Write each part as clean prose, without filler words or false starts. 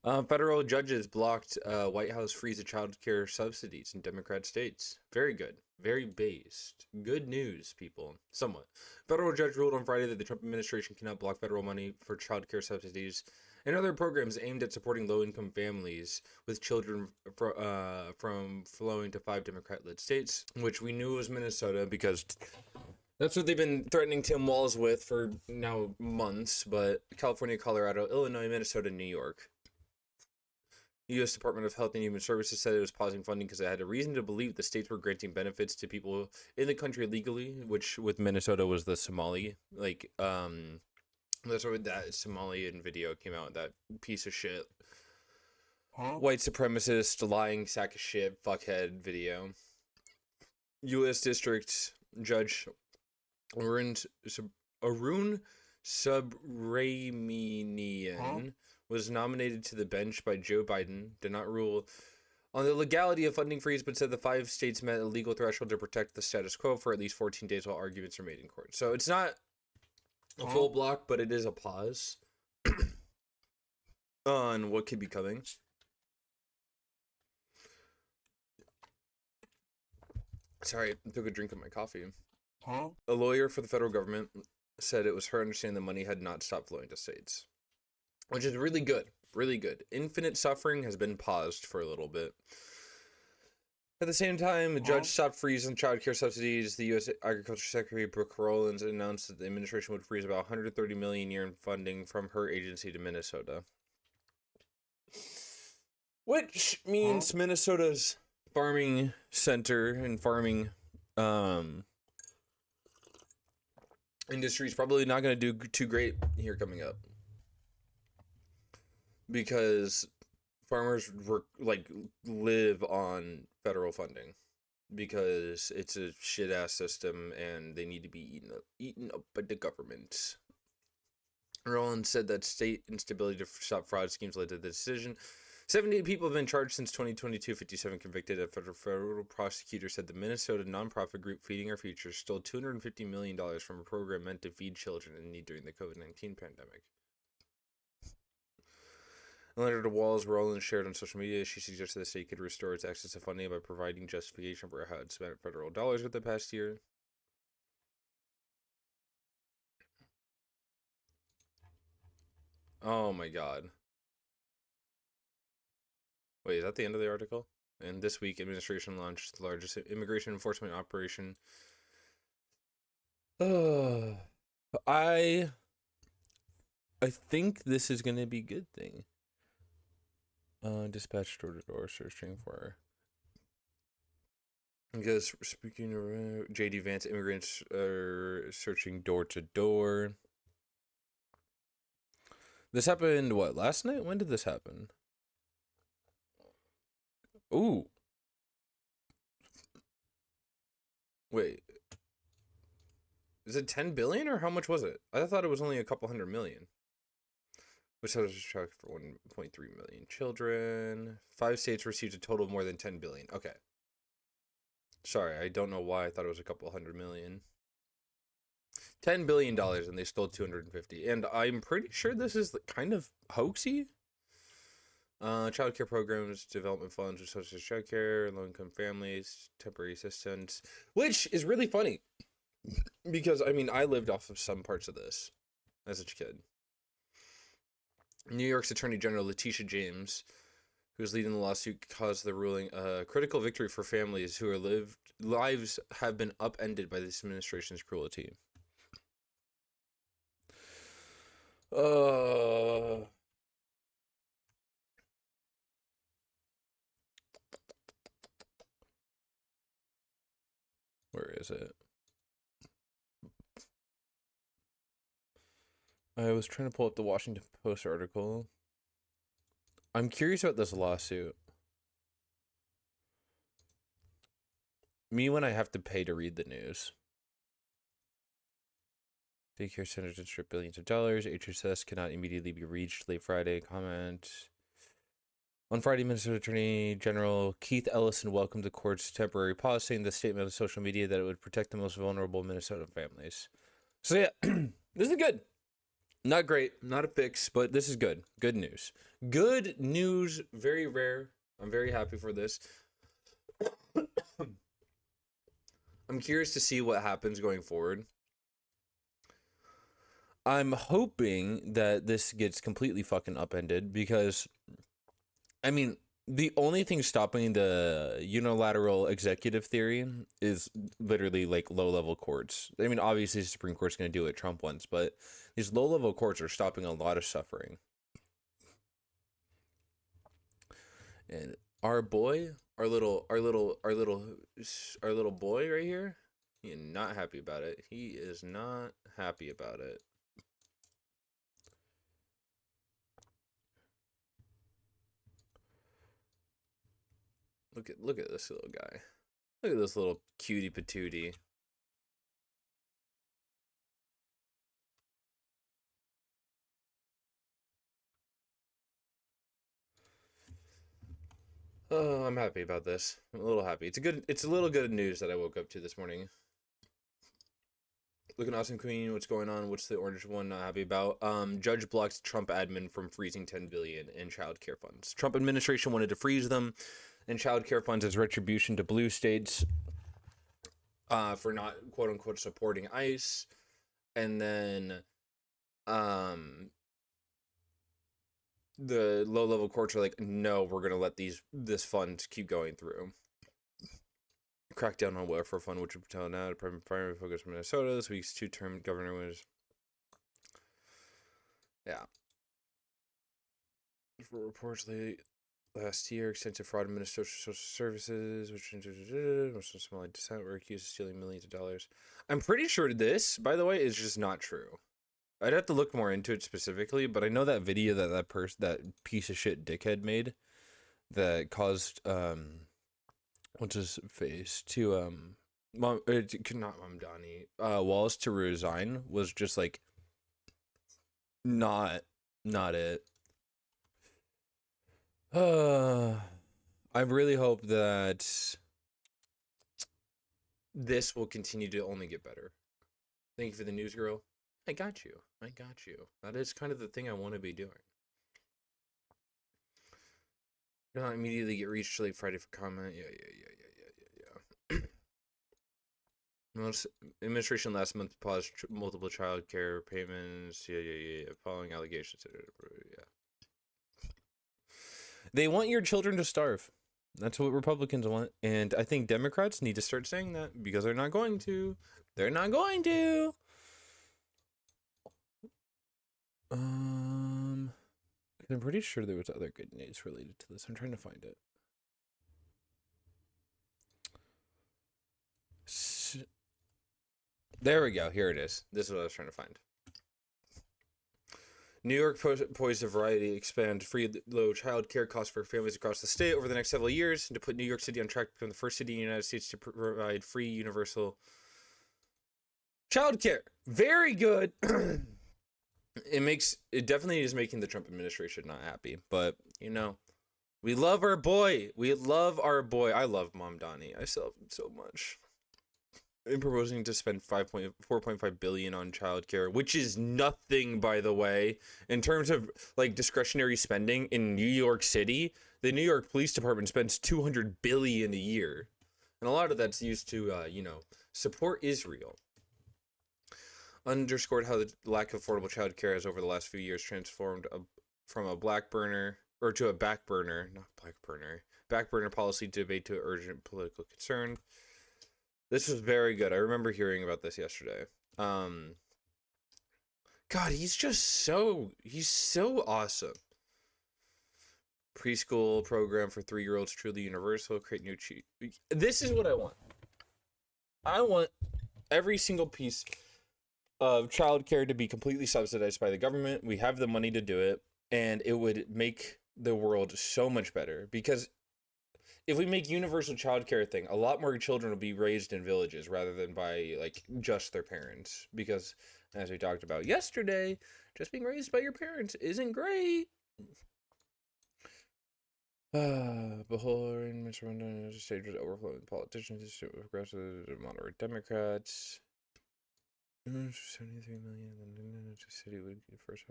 Federal judges blocked White House freeze of childcare subsidies in Democrat states. Very good. Very based. Good news, people. Somewhat. Federal judge ruled on Friday that the Trump administration cannot block federal money for childcare subsidies and other programs aimed at supporting low-income families with children from flowing to 5 Democrat-led states, which we knew was Minnesota because that's what they've been threatening Tim Walz with for now months. But California, Colorado, Illinois, Minnesota, New York. The U.S. Department of Health and Human Services said it was pausing funding because it had a reason to believe the states were granting benefits to people in the country legally, which with Minnesota was the Somali. That's where that Somalian video came out, that piece of shit. White supremacist, lying sack of shit, fuckhead video. U.S. District Judge Arun Subramanian was nominated to the bench by Joe Biden, did not rule on the legality of funding freeze, but said the 5 states met a legal threshold to protect the status quo for at least 14 days while arguments are made in court. So it's not a full block, but it is a pause on what could be coming. Sorry, I took a drink of my coffee. A lawyer for the federal government said it was her understanding the money had not stopped flowing to states, which is really good. Really good. Infinite suffering has been paused for a little bit. At the same time, the judge stopped freezing child care subsidies. The U.S. Agriculture Secretary Brooke Rollins announced that the administration would freeze about $130 million a year in funding from her agency to Minnesota, which means Minnesota's farming center and farming industry is probably not going to do too great here coming up, because farmers live on federal funding because it's a shit ass system and they need to be eaten up by the government. Roland said that state instability to stop fraud schemes led to the decision. 78 people have been charged since 2022, 57 convicted. A federal prosecutor said the Minnesota nonprofit group Feeding Our Future stole $250 million from a program meant to feed children in need during the COVID-19 pandemic. In a letter to Walz, Roland shared on social media, she suggested the state could restore its access to funding by providing justification for how it spent federal dollars over the past year. Oh my god. Wait, is that the end of the article? And this week, administration launched the largest immigration enforcement operation. I think this is going to be a good thing. Dispatched door to door searching for. Because speaking of JD Vance, immigrants are searching door to door. This happened, what, last night? When did this happen? Ooh. Wait. Is it 10 billion or how much was it? I thought it was only a couple $100 million. Which has a track for 1.3 million children. 5 states received a total of more than 10 billion. Okay. Sorry, I don't know why I thought it was a couple $100 million. $10 billion and they stole 250. And I'm pretty sure this is kind of hoaxy. Childcare programs, development funds, with such as childcare, low-income families, temporary assistance, which is really funny because I mean I lived off of some parts of this as a kid. New York's Attorney General Letitia James, who's leading the lawsuit, caused the ruling a critical victory for families who lives have been upended by this administration's cruelty. Where is it? I was trying to pull up the Washington Post article. I'm curious about this lawsuit. Me when I have to pay to read the news. Daycare centers to strip billions of dollars. HSS cannot immediately be reached. Late Friday comment. On Friday, Minnesota Attorney General Keith Ellison welcomed the court's temporary pause, saying the statement on social media that it would protect the most vulnerable Minnesota families. So yeah, this is good. Not great, not a fix, but this is good. Good news. Good news, very rare. I'm very happy for this. I'm curious to see what happens going forward. I'm hoping that this gets completely fucking upended because, I mean, the only thing stopping the unilateral executive theory is literally like low level courts. I mean, obviously, the Supreme Court's going to do what Trump wants, but these low level courts are stopping a lot of suffering. And our boy, our little boy right here, he is not happy about it. He is not happy about it. Look at this little guy. Look at this little cutie patootie. Oh, I'm happy about this. I'm a little happy. It's a little good news that I woke up to this morning. Looking awesome, Queen. What's going on? What's the orange one not happy about? Judge blocked Trump admin from freezing 10 billion in child care funds. Trump administration wanted to freeze them and child care funds as retribution to blue states for not quote unquote supporting ICE. And then the low level courts are like, no, we're gonna let this fund keep going through. Crackdown on welfare fund, which would tell now the primary focus on Minnesota. This week's two-term governor was, yeah. For reportedly last year, extensive fraud in Minnesota social services, which Muslim Somali descent were accused of stealing millions of dollars. I'm pretty sure this, by the way, is just not true. I'd have to look more into it specifically, but I know that video that piece of shit dickhead made that caused what's his face to not Mamdani Wallace to resign was just like not it. I really hope that this will continue to only get better. Thank you for the news, girl. I got you. That is kind of the thing I want to be doing. Do not immediately get reached like Friday for comment. Yeah. Most administration last month paused multiple child care payments. Yeah. Following allegations. Yeah. They want your children to starve. That's what Republicans want. And I think Democrats need to start saying that because they're not going to. I'm pretty sure there was other good news related to this. I'm trying to find it. There we go. Here it is. This is what I was trying to find. New York poised a variety expand free low child care costs for families across the state over the next several years, and to put New York City on track to become the first city in the United States to provide free universal child care. Very good. It definitely is making the Trump administration not happy, but we love our boy. I love Mamdani. I still love him so much. I'm proposing to spend 4.5 billion on childcare, which is nothing, by the way, in terms of like discretionary spending in New York City. The New York Police Department spends 200 billion a year, and a lot of that's used to support Israel. Underscored how the lack of affordable childcare has over the last few years transformed from a back burner policy debate to urgent political concern. This was very good. I remember hearing about this yesterday. God, he's so awesome. Preschool program for 3-year-olds truly universal. Create new This is what I want. I want every single piece of childcare to be completely subsidized by the government. We have the money to do it, and it would make the world so much better. Because if we make universal childcare thing, a lot more children will be raised in villages rather than by like just their parents. Because as we talked about yesterday, just being raised by your parents isn't great. Behold, misrun stage was overflowing politicians, progressive, moderate Democrats. 73 million. The city would be first.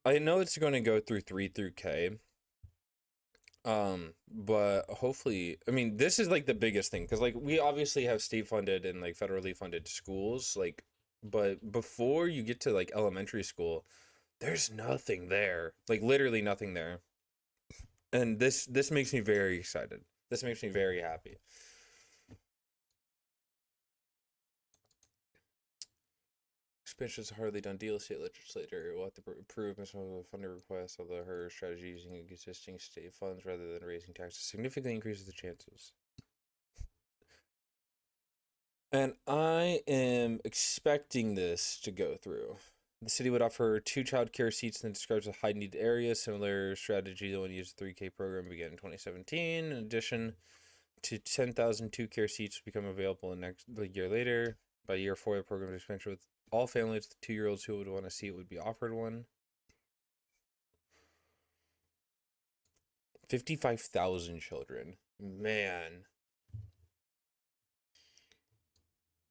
I know it's going to go through 3 through K. But hopefully, I mean, this is like the biggest thing because like we obviously have state funded and like federally funded schools, like, but before you get to like elementary school, there's nothing there, like literally nothing there. And this makes me very excited. This makes me very happy. Expansion is a hardly done deal. State legislator will have to approve some of the funding requests, although her strategy using existing state funds rather than raising taxes significantly increases the chances. And I am expecting this to go through. The city would offer 2 childcare seats and describes a high need area. Similar strategy the one used the 3K program began in 2017. In addition to 10,000 2-care seats become available the year later. By year 4, the program's expansion with all families with 2-year-olds who would want a seat would be offered one. 55,000 children. Man.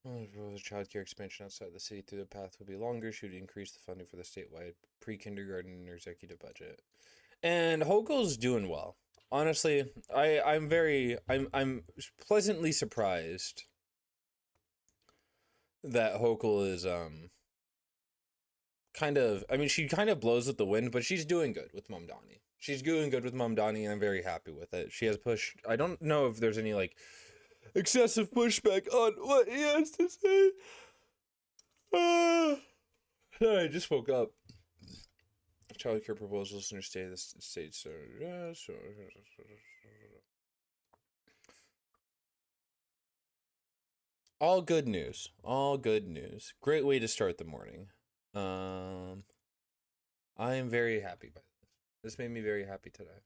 The child care expansion outside the city through the path would be longer, should increase the funding for the statewide pre-kindergarten and executive budget. And Hochul's doing well. Honestly, I'm pleasantly surprised that Hochul is kind of, I mean, she kind of blows with the wind, but she's doing good with Mamdani. She's doing good with Mamdani, and I'm very happy with it. She has pushed. I don't know if there's any like excessive pushback on what he has to say. I just woke up. Child care proposals in the states. All good news. All good news. Great way to start the morning. I am very happy by this. This made me very happy today.